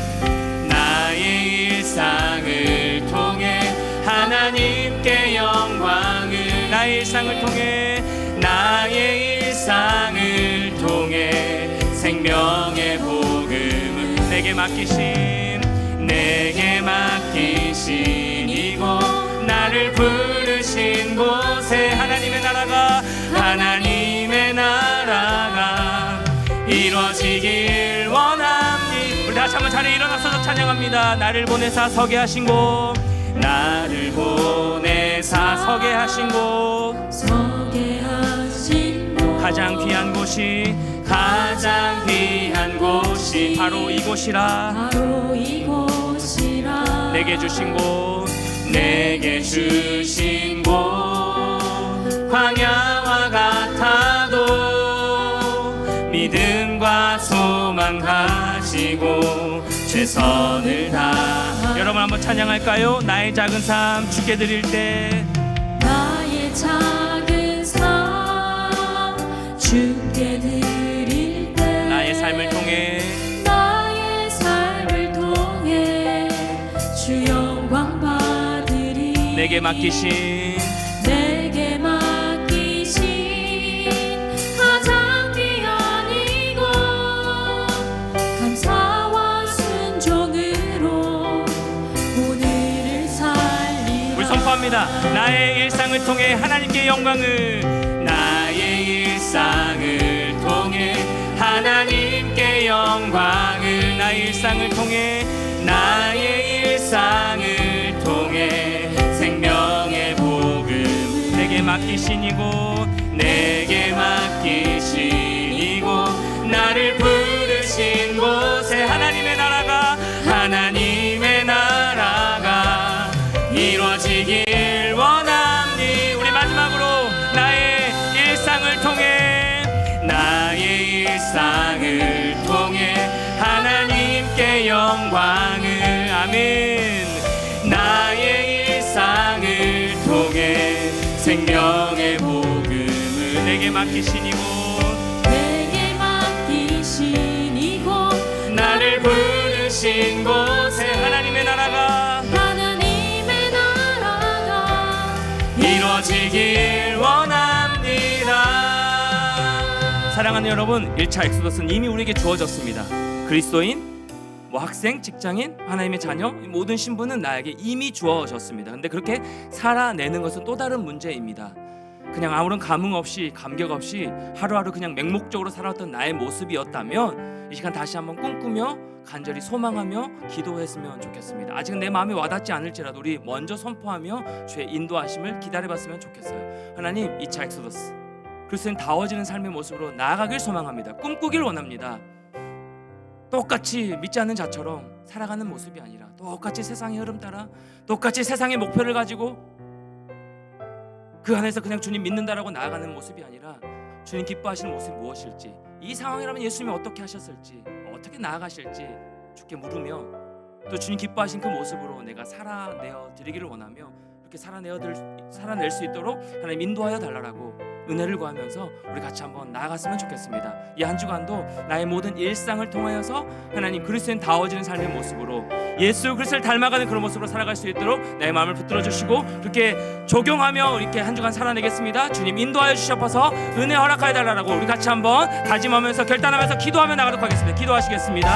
나의 일상을 통해 하나님께 영광을, 나의 일상을 통해, 나의 일상을 통해 생명의 복음을 내게 맡기신, 내게 맡기신 이곳, 나를 부르신 곳에 하나님의 나라가, 하나님의 나라가 이루어지길 원합니다. 우리 다시 한번 자리에 일어나서 찬양합니다. 나를 보내사 서게 하신 곳, 나를 보내사 서게 하신 곳, 서게 하신 곳, 가장 귀한 곳이, 가장 귀한 곳이 바로 이곳이라. 바로 이곳이라. 내게 주신 곳, 내게 주신 곳, 광야와 같아도 믿음과 소망 가지고 최선을 다. 여러분 한번 찬양할까요? 나의 작은 삶 주께 드릴 때, 나의 작은 삶 주께 드릴 때, 나의 삶을 통해, 나의 삶을 통해 주 영광 받으리. 내게 맡기신, 내게 맡기신 가장 귀한 이곳, 감사와 순종으로 오늘을 살리라. 우리 선포합니다. 나의 일상을 통해 하나님께 영광을, 나의 일상을 통해 하나님께 영광을, 나의 일상을 통해, 나의 일상을 통해 생명의 복음 내게 맡기신 이곳, 내게 맡기신 이곳, 나를 부르신 곳에 하나님의 나라가, 하나님의 나라가 이루어지길 원합니. 우리 마지막으로 나의 일상을 통해, 나의 일상을 통해 하나님께 영광을, 아멘. 나의 일상을 통해 생명의 복음을 내게 맡기신 이곳, 내게 맡기신 이곳, 나를 부르신 곳에 하나님의 나라가, 하나님의 나라가 이루어지길 원합니다. 사랑하는 여러분, 1차 엑소더스는 이미 우리에게 주어졌습니다. 그리스도인, 학생, 직장인, 하나님의 자녀, 모든 신분은 나에게 이미 주어졌습니다. 근데 그렇게 살아내는 것은 또 다른 문제입니다. 그냥 아무런 감흥 없이 감격 없이 하루하루 그냥 맹목적으로 살아왔던 나의 모습이었다면 이 시간 다시 한번 꿈꾸며 간절히 소망하며 기도했으면 좋겠습니다. 아직은 내 마음이 와닿지 않을지라도 우리 먼저 선포하며 주의 인도하심을 기다려봤으면 좋겠어요. 하나님, 2차 엑소더스 그리스도인 다워지는 삶의 모습으로 나아가길 소망합니다. 꿈꾸길 원합니다. 똑같이 믿지 않는 자처럼 살아가는 모습이 아니라 똑같이 세상의 흐름 따라 똑같이 세상의 목표를 가지고 그 안에서 그냥 주님 믿는다라고 나아가는 모습이 아니라 주님 기뻐하시는 모습이 무엇일지, 이 상황이라면 예수님이 어떻게 하셨을지, 어떻게 나아가실지 주께 물으며 또 주님 기뻐하신 그 모습으로 내가 살아내어 드리기를 원하며 그렇게 살아낼 수 있도록 하나님 인도하여 달라라고 은혜를 구하면서 우리 같이 한번 나아갔으면 좋겠습니다. 이 한 주간도 나의 모든 일상을 통하여서 하나님 그리스도인 다워지는 삶의 모습으로 예수 그리스도를 닮아가는 그런 모습으로 살아갈 수 있도록 나의 마음을 붙들어 주시고 그렇게 적용하며 이렇게 한 주간 살아내겠습니다. 주님 인도하여 주셔서 은혜 허락하여 달라고 우리 같이 한번 다짐하면서 결단하면서 기도하며 나가도록 하겠습니다. 기도하시겠습니다.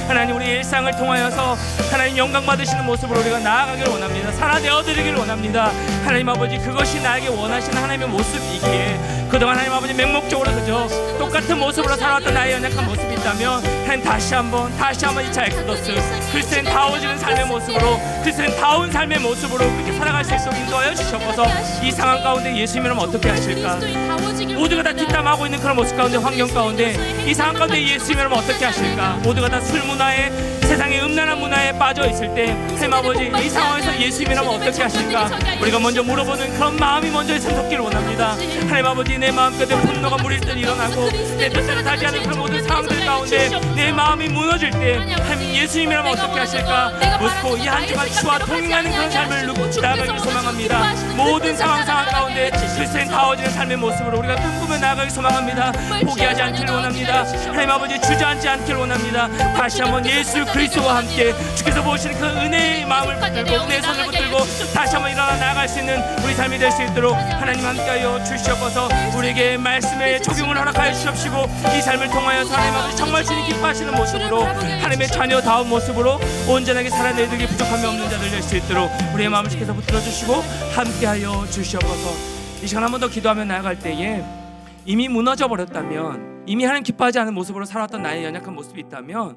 하나님, 우리 일상을 통하여서 하나님 영광 받으시는 모습으로 우리가 나아가기를 원합니다. 살아내어 드리기를 원합니다. 하나님 아버지, 그것이 나에게 원하시는 하나님의 모습이기에 그동안 하나님 아버지 맹목적으로 그저 똑같은 모습으로 살아왔던 나의 연약한 모습이 있다면 하나님 다시 한번 2차 엑소더스 그리스도인 다워지는 삶의 모습으로 그리스도인 다운 삶의 모습으로 그렇게 살아갈 수 있도록 인도하여 주셔서 이 상황 가운데 예수님이라면 어떻게 하실까? 모두가 다 뒷담하고 있는 그런 모습 가운데, 환경 가운데 이 상황 가운데 예수님이라면 어떻게 하실까? 모두가 다 술 문화에 세상의 음란한 문화에 빠져 있을 때 하나님 아버지, 이 상황에서 예수님이라면 어떻게 하실까? 우리가 먼저 물어보는 그런 마음이 먼저 있었기를 원합니다. 하나님 아버지, 내 마음속에 분노가 무릴 듯 일어나고 내 뜻대로 되지 않은 그런 모든 상황들 가운데 내 마음이 무너질 때 하나님 예수님이라면 어떻게 하실까? 묻고 이 한 주간 주와 동행하는 그런 삶을 나아가길 소망합니다. 모든 상황 가운데 그리스도인 다워지는 삶의 모습으로 우리가 꿈꾸며 나아가길 소망합니다. 포기하지 않기를 원합니다. 하나님 아버지, 주저앉지 않기를 원합니다. 다시 한번 예수 그리스도와 함께 주께서 보시는 그 은혜의 마음을 붙들고 은혜의 손을 붙들고 다시 한번 일어나 나아갈 수 있는 우리 삶이 될 수 있도록 하나님 함께하여 주시옵소서. 우리에게 말씀의 적용을 허락하여 주시옵시고 이 삶을 통하여서 하나님 아버지 정말 주님 기뻐하시는 모습으로 하나님의 자녀다운 모습으로 온전하게 살아내들기 부족함이 없는 자들 될 수 있도록 우리의 마음을 주께서 붙들어 주시고 함께하여 주시옵소서. 이 시간 한 번 더 기도하며 나아갈 때에 이미 무너져 버렸다면, 이미 하나님 기뻐하지 않은 모습으로 살아왔던 나의 연약한 모습이 있다면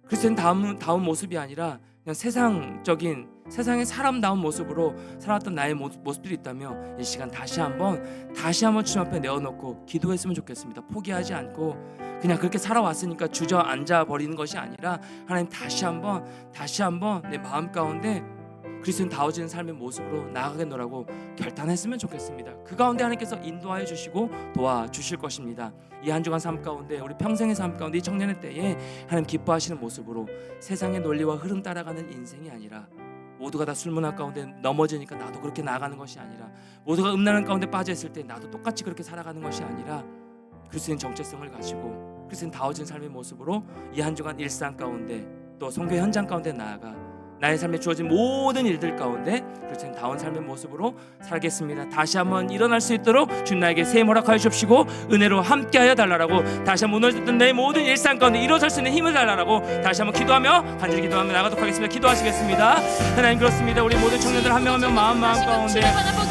그리스도인 다운 모습이 아니라 그냥 세상적인 세상의 사람다운 모습으로 살아왔던 나의 모습들이 있다면 이 시간 다시 한번 주님 앞에 내어놓고 기도했으면 좋겠습니다. 포기하지 않고 그냥 그렇게 살아왔으니까 주저앉아 버리는 것이 아니라 하나님 다시 한번 내 마음 가운데 그리스도인 다워지는 삶의 모습으로 나아가겠노라고 결단했으면 좋겠습니다. 그 가운데 하나님께서 인도하여 주시고 도와주실 것입니다. 이 한 주간 삶 가운데, 우리 평생의 삶 가운데, 이 청년의 때에 하나님 기뻐하시는 모습으로 세상의 논리와 흐름 따라가는 인생이 아니라 모두가 다 술문화 가운데 넘어지니까 나도 그렇게 나아가는 것이 아니라 모두가 음란한 가운데 빠져있을 때 나도 똑같이 그렇게 살아가는 것이 아니라 그리스도인 정체성을 가지고 그리스도인 다워진 삶의 모습으로 이 한 주간 일상 가운데 또 선교 현장 가운데 나아가 나의 삶에 주어진 모든 일들 가운데 그리스도인 다운 삶의 모습으로 살겠습니다. 다시 한번 일어날 수 있도록 주님 나에게 새 허락하여 주십시고 은혜로 함께하여 달라라고 다시 한번 무너졌던 내 모든 일상 가운데 일어설 수 있는 힘을 달라라고 다시 한번 기도하며 간절히 기도하며 나가도록 하겠습니다. 기도하시겠습니다. 하나님, 그렇습니다. 우리 모든 청년들 한 명 한 명 마음 가운데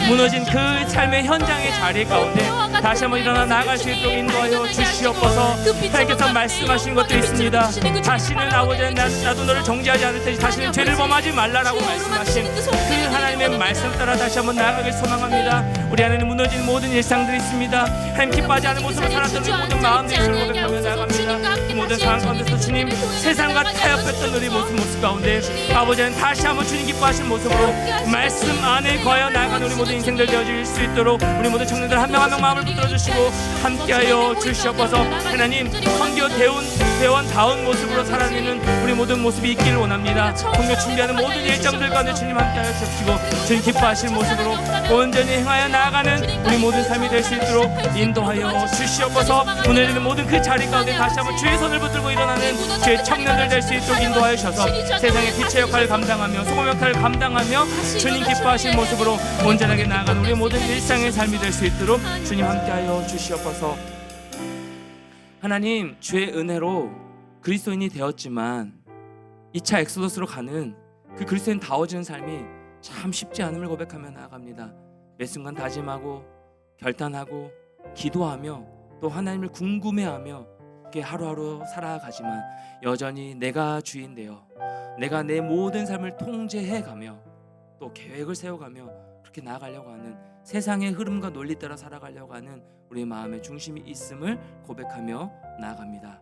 무너진 그 삶의 현장의 자리 가운데 다시 한번 일어나 나아갈 수 있도록 인도하여 주시옵소서. 하나님께서 말씀하신 것도 있습니다. 다시는 아버지, 나도 너를 정죄하지 않을 테니 다시는 죄를 범하지 말라라고 말씀하신 그 하나님의 말씀 따라 다시 한번 나아가길 소망합니다. 우리 안에는 무너진 모든 일상들이 있습니다. 하나님 기뻐하지 않은 모습을 살았던 우리 모든 마음들을 고백하며 나아갑니다. 그 모든 상황 가운데서 주님 세상과 타협했던 우리 모습 가운데 아버지는 다시 한번 주님 기뻐하시는 모습으로 말씀 안에 거하여 나아가는 우리 모든 인생들 되어질 수 있도록 우리 모든 청년들 한 명 한 명 마음을 붙들어 주시고 함께하여 주시옵소서. 하나님, 선교 대원다운 모습으로 살아내는 우리 모든 모습이 있기를 원합니다. 선교 준비하는 모든 일정들 가운데 주님 함께하여 주시고 주님 기뻐하실 모습으로 온전히 행하여 나아가는 우리 모든 삶이 될 수 있도록 인도하여 주시옵소서. 오늘 있는 모든 그 자리 가운데 다시 한번 주의 손을 붙들고 일어나는 주의 청년들 될 수 있도록 인도하여 주셔서 세상의 빛의 역할을 감당하며 소금 역할을 감당하며 주님 기뻐하실 모습으로 온전하게 나아가는 우리 모든 일상의 삶이 될 수 있도록 주님 함께하여 주시옵소서. 하나님, 주의 은혜로 그리스도인이 되었지만 2차 엑소더스로 가는 그 그리스도인 다워지는 삶이 참 쉽지 않음을 고백하며 나아갑니다. 매 순간 다짐하고 결단하고 기도하며 또 하나님을 궁금해하며 이렇게 하루하루 살아가지만 여전히 내가 주인 되어 내가 내 모든 삶을 통제해가며 또 계획을 세워가며 그렇게 나아가려고 하는 세상의 흐름과 논리 따라 살아가려고 하는 우리의 마음의 중심이 있음을 고백하며 나아갑니다.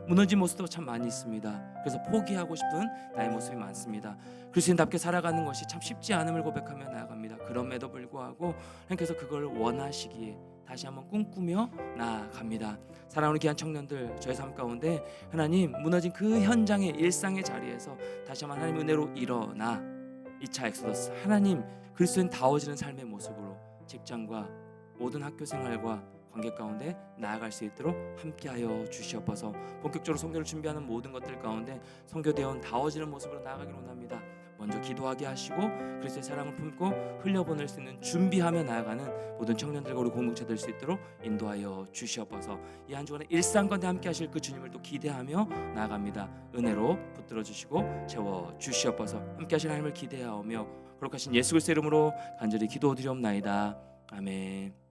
무너진 모습도 참 많이 있습니다. 그래서 포기하고 싶은 나의 모습이 많습니다. 그리스도인답게 살아가는 것이 참 쉽지 않음을 고백하며 나아갑니다. 그럼에도 불구하고 하나님께서 그걸 원하시기에 다시 한번 꿈꾸며 나아갑니다. 사랑하는 귀한 청년들, 저의 삶 가운데 하나님 무너진 그 현장의 일상의 자리에서 다시 한번 하나님 은혜로 일어나 2차 엑소더스 하나님 그리스도인 다워지는 삶의 모습으로 직장과 모든 학교 생활과 관계 가운데 나아갈 수 있도록 함께하여 주시옵소서. 본격적으로 선교를 준비하는 모든 것들 가운데 선교대원 다워지는 모습으로 나아가기를 원합니다. 먼저 기도하게 하시고 그리스도의 사랑을 품고 흘려보낼 수 있는 준비하며 나아가는 모든 청년들과 우리 공동체 될 수 있도록 인도하여 주시옵소서. 이 한 주간의 일상 가운데 함께 하실 그 주님을 또 기대하며 나아갑니다. 은혜로 붙들어 주시고 채워 주시옵소서. 함께 하실 하나님을 기대하며 거룩하신 예수 그리스도의 이름으로 간절히 기도드리옵나이다. 아멘.